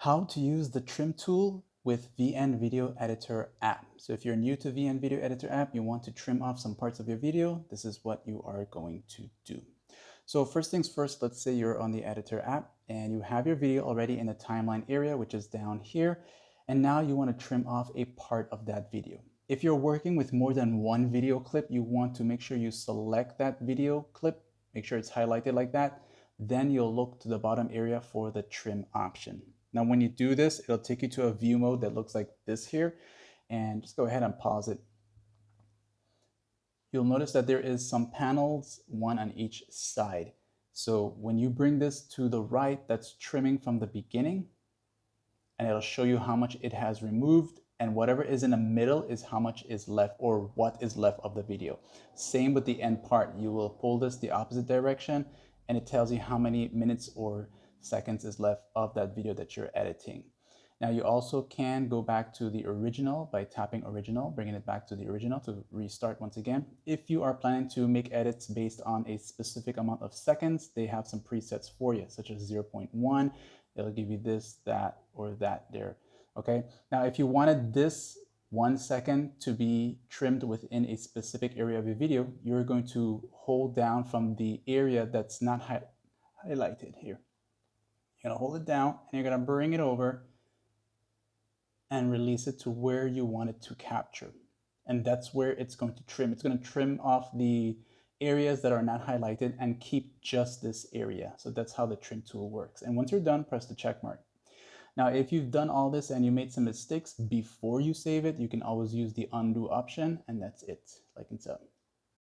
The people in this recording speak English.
How to use the trim tool with VN Video Editor app. So if you're new to VN Video Editor app, you want to trim off some parts of your video, this is what you are going to do. So first things first, let's say you're on the editor app and you have your video already in the timeline area, which is down here. And now you want to trim off a part of that video. If you're working with more than one video clip, you want to make sure you select that video clip, make sure it's highlighted like that. Then you'll look to the bottom area for the trim option. Now, when you do this, it'll take you to a view mode that looks like this here. And just go ahead and pause it. You'll notice that there is some panels, one on each side. So when you bring this to the right, that's trimming from the beginning, and it'll show you how much it has removed, and whatever is in the middle is how much is left or what is left of the video. Same with the end part. You will pull this the opposite direction and it tells you how many minutes or seconds is left of that video that you're editing. Now you also can go back to the original by tapping original, bringing it back to the original to restart once again. If you are planning to make edits based on a specific amount of seconds, they have some presets for you, such as 0.1. It'll give you this, that, or that there. Okay. Now, if you wanted this 1 second to be trimmed within a specific area of your video, you're going to hold down from the area that's not highlighted here. You're going to hold it down and you're going to bring it over and release it to where you want it to capture. And that's where it's going to trim. It's going to trim off the areas that are not highlighted and keep just this area. So that's how the trim tool works. And once you're done, press the check mark. Now, if you've done all this and you made some mistakes before you save it, you can always use the undo option, and that's it, like and so.